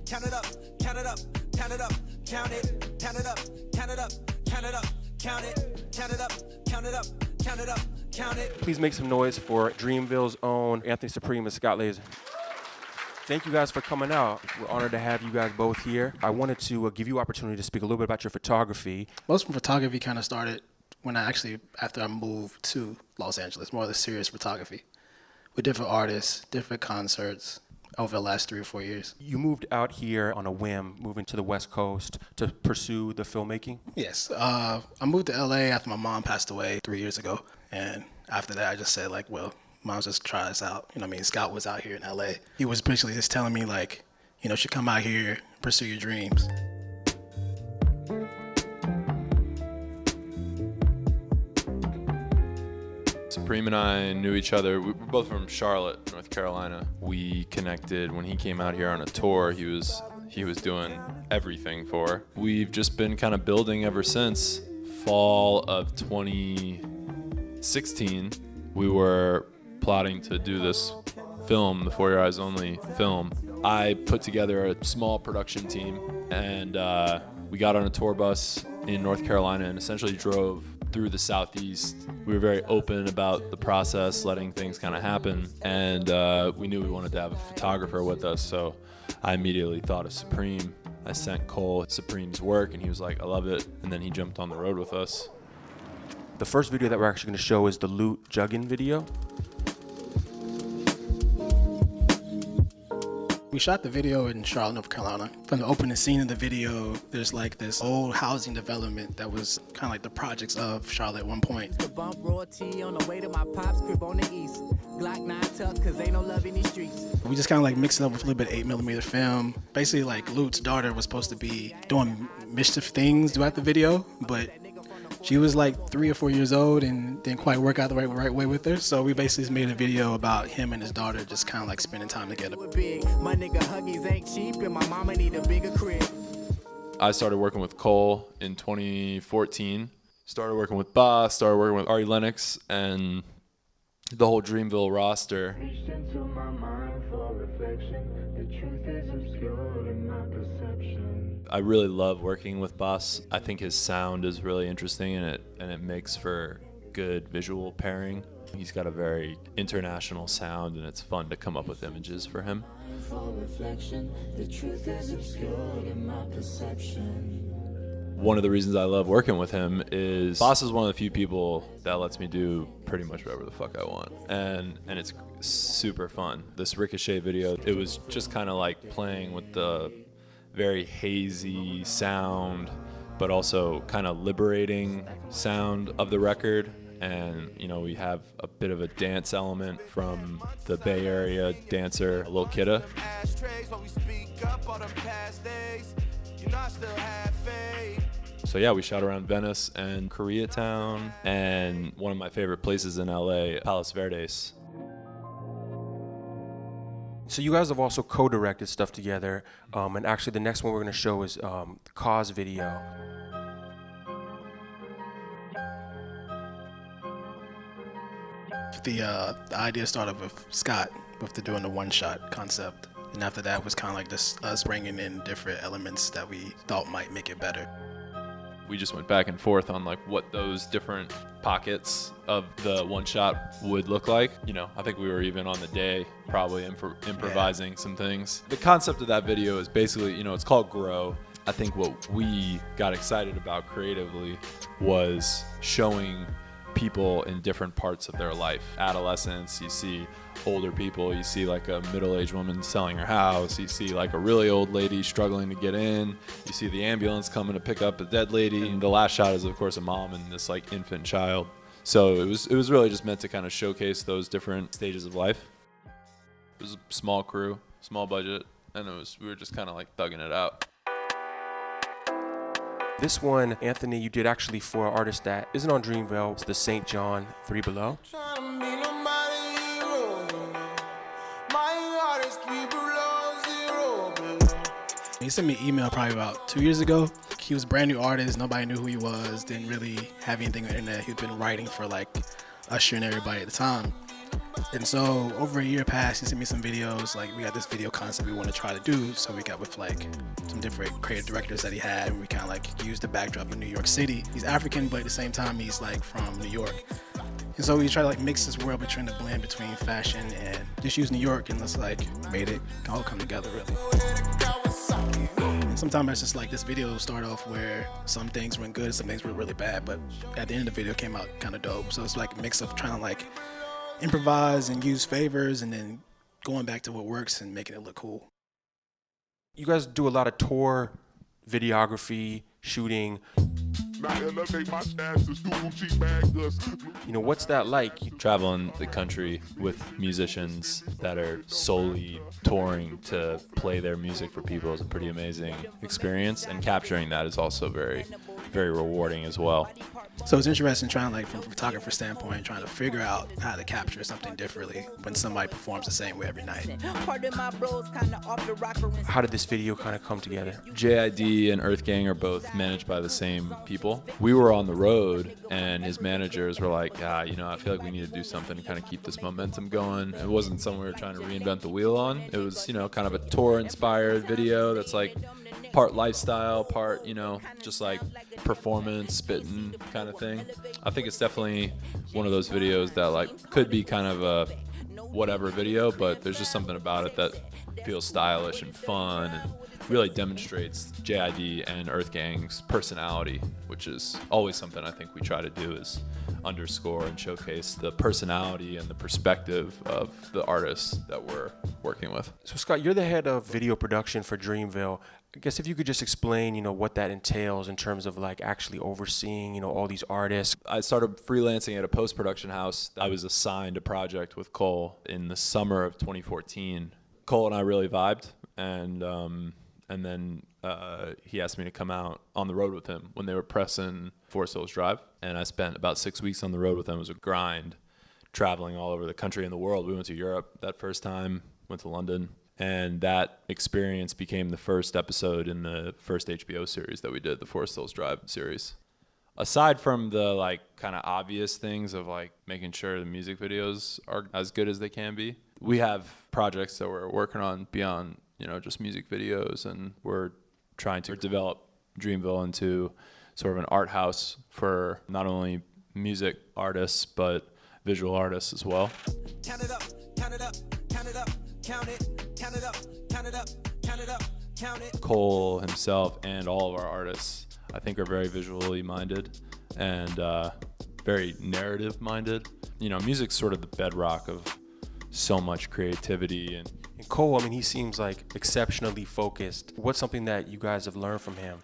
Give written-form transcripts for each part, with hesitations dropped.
count it up, count it up, count it up, count it, count it up, count it up, count it up, count it, count it up, count it up, count it up, count it. Please make some noise for Dreamville's own Anthony Supreme and Scott Lazer. Thank you guys for coming out. We're honored to have you guys both here. I wanted to give you opportunity to speak a little bit about your photography. Most of photography kind of started when after I moved to Los Angeles, more of the serious photography with different artists, different concerts over the last 3 or 4 years. You moved out here on a whim, moving to the West Coast to pursue the filmmaking? Yes. I moved to LA after my mom passed away 3 years ago. And after that, I just said, like, well, mom's just try this out. You know what I mean? Scott was out here in LA. He was basically just telling me, like, you know, you should come out here, pursue your dreams. Supreme and I knew each other. We were both from Charlotte, North Carolina. We connected when he came out here on a tour. He was doing everything for. We've just been kind of building ever since. Fall of 2016, we were plotting to do this film, the For Your Eyes Only film. I put together a small production team, and we got on a tour bus in North Carolina and essentially drove through the Southeast. We were very open about the process, letting things kind of happen, and we knew we wanted to have a photographer with us, so I immediately thought of Supreme. I sent Cole Supreme's work, and he was like, I love it, and then he jumped on the road with us. The first video that we're actually going to show is the Lute jugging video. We shot the video in Charlotte, North Carolina. From the opening scene of the video, there's like this old housing development that was kind of like the projects of Charlotte at one point. The bump royalty on the way to my pop's crib on the east. Glock 9 tuck, cause ain't no love in these streets. We just kind of like mixed it up with a little bit of 8mm film. Basically, like Lute's daughter was supposed to be doing mischief things throughout the video, but she was like 3 or 4 years old and didn't quite work out the right way with her. So we basically made a video about him and his daughter just kind of like spending time together. My nigga Huggies ain't cheap and my mama need a bigger crib. I started working with Cole in 2014. Started working with Boss, started working with Ari Lennox, and the whole Dreamville roster. I really love working with Boss. I think his sound is really interesting, and it makes for good visual pairing. He's got a very international sound, and it's fun to come up with images for him. One of the reasons I love working with him is Boss is one of the few people that lets me do pretty much whatever the fuck I want, and it's super fun. This Ricochet video, it was just kind of like playing with the very hazy sound, but also kind of liberating sound of the record. And, you know, we have a bit of a dance element from the Bay Area dancer, Lil Kidda. So yeah, we shot around Venice and Koreatown, and one of my favorite places in LA, Palos Verdes. So you guys have also co-directed stuff together, and actually the next one we're going to show is the Cozz video. The idea started with Scott, with doing the one-shot concept. And after that was kind of like this, us bringing in different elements that we thought might make it better. We just went back and forth on like what those different pockets of the one shot would look like. You know, I think we were even on the day probably improvising some things. The concept of that video is basically, you know, it's called Grow. I think what we got excited about creatively was showing people in different parts of their life. Adolescence, you see older people, you see like a middle-aged woman selling her house, you see like a really old lady struggling to get in, you see the ambulance coming to pick up a dead lady, and the last shot is of course a mom and this like infant child. So it was really just meant to kind of showcase those different stages of life. It was a small crew, small budget, and we were just kind of like thugging it out. This one, Anthony, you did actually for an artist that isn't on Dreamville. It's the St. John 3 Below. He sent me an email probably about 2 years ago. He was a brand new artist. Nobody knew who he was. Didn't really have anything on the internet. He'd been writing for like Usher and everybody at the time. And so over a year passed, he sent me some videos, like we got this video concept we want to try to do. So we got with like some different creative directors that he had, and we kind of like used the backdrop of New York City. He's African, but at the same time he's like from New York. And so we try to like mix this world between the blend between fashion and just use New York, and it's like made it all come together really. And sometimes it's just like this video will start off where some things went good, some things were really bad, but at the end of the video it came out kind of dope. So it's like a mix of trying to like improvise and use favors and then going back to what works and making it look cool. You guys do a lot of tour videography, shooting. You know, what's that like? Traveling the country with musicians that are solely touring to play their music for people is a pretty amazing experience, and capturing that is also very, very rewarding as well. So it's interesting trying like from a photographer standpoint, trying to figure out how to capture something differently when somebody performs the same way every night. How did this video kind of come together? JID and Earthgang are both managed by the same people. We were on the road and his managers were like, you know, I feel like we need to do something to kind of keep this momentum going. It wasn't something we were trying to reinvent the wheel on. It was, you know, kind of a tour inspired video that's like part lifestyle, part, you know, just like performance, spitting kind of thing. I think it's definitely one of those videos that like could be kind of a whatever video, but there's just something about it that feels stylish and fun and really demonstrates JID and Earthgang's personality, which is always something I think we try to do, is underscore and showcase the personality and the perspective of the artists that we're working with. So Scott, you're the head of video production for Dreamville. I guess if you could just explain, you know, what that entails in terms of like actually overseeing, you know, all these artists. I started freelancing at a post-production house. I was assigned a project with Cole in the summer of 2014. Cole and I really vibed, and then he asked me to come out on the road with him when they were pressing Forest Hills Drive, and I spent about 6 weeks on the road with him. It was a grind, traveling all over the country and the world. We went to Europe that first time, went to London, and that experience became the first episode in the first HBO series that we did, the Forest Hills Drive series. Aside from the like kind of obvious things of like making sure the music videos are as good as they can be, we have projects that we're working on beyond, you know, just music videos, and we're trying to develop Dreamville into sort of an art house for not only music artists but visual artists as well. Count it up, count it up, count it up, count it, count it up, count it up, count it up, count it. Cole himself and all of our artists, I think, are very visually minded and very narrative minded. You know, music's sort of the bedrock of so much creativity. And Cole, I mean, he seems like exceptionally focused. What's something that you guys have learned from him?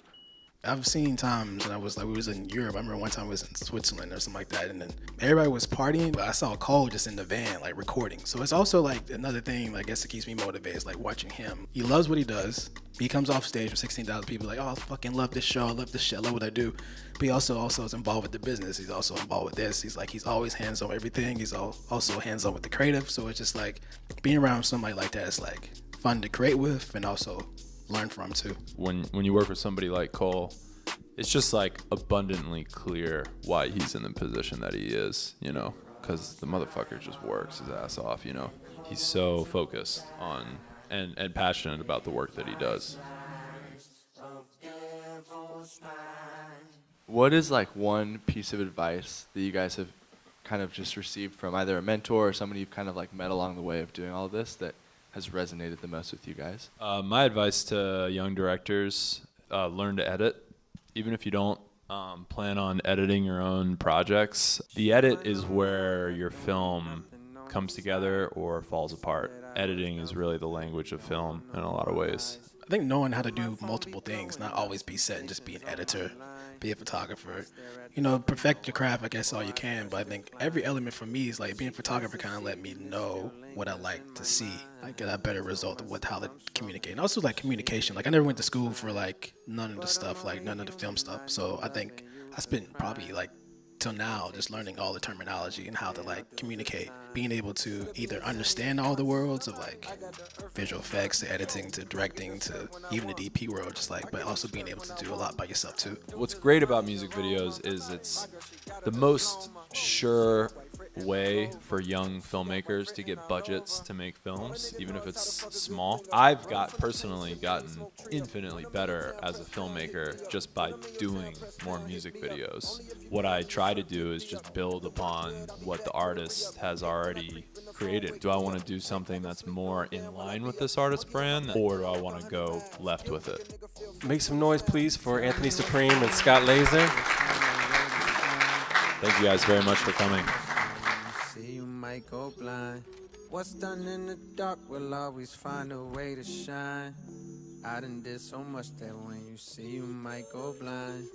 I've seen times when we was in Europe. I remember one time I was in Switzerland or something like that, and then everybody was partying, but I saw Cole just in the van, like recording. So it's also like another thing, I guess, that keeps me motivated, is like watching him. He loves what he does. He comes off stage with 16,000 people like, oh, I fucking love this show. I love this shit. I love what I do. But he also is involved with the business. He's also involved with this. He's always hands on everything. He's also hands on with the creative. So it's just like being around somebody like that is like fun to create with and also learn from too. When you work with somebody like Cole, it's just like abundantly clear why he's in the position that he is, you know, because the motherfucker just works his ass off, you know. He's so focused on and passionate about the work that he does. What is like one piece of advice that you guys have kind of just received from either a mentor or somebody you've kind of like met along the way of doing all of this that has resonated the most with you guys? My advice to young directors, learn to edit. Even if you don't plan on editing your own projects, the edit is where your film comes together or falls apart. Editing is really the language of film in a lot of ways. I think knowing how to do multiple things, not always be set and just be an editor, be a photographer, you know, perfect your craft, I guess, all you can. But I think every element for me is like being a photographer kind of let me know what I like to see. I get a better result of how to communicate. And also like communication. Like I never went to school for like none of the stuff, like none of the film stuff. So I think I spent probably like till now just learning all the terminology and how to like communicate, being able to either understand all the worlds of like visual effects to editing to directing to even the DP world, just like, but also being able to do a lot by yourself too. What's great about music videos is it's the most sure way for young filmmakers to get budgets to make films, even if it's small. I've personally gotten infinitely better as a filmmaker just by doing more music videos. What I try to do is just build upon what the artist has already created. Do I want to do something that's more in line with this artist brand, or do I want to go left with it? Make some noise, please, for Anthony Supreme and Scott Lazer. Thank you guys very much for coming. See, you might go blind. What's done in the dark will always find a way to shine. I done did so much that when you see, you might go blind.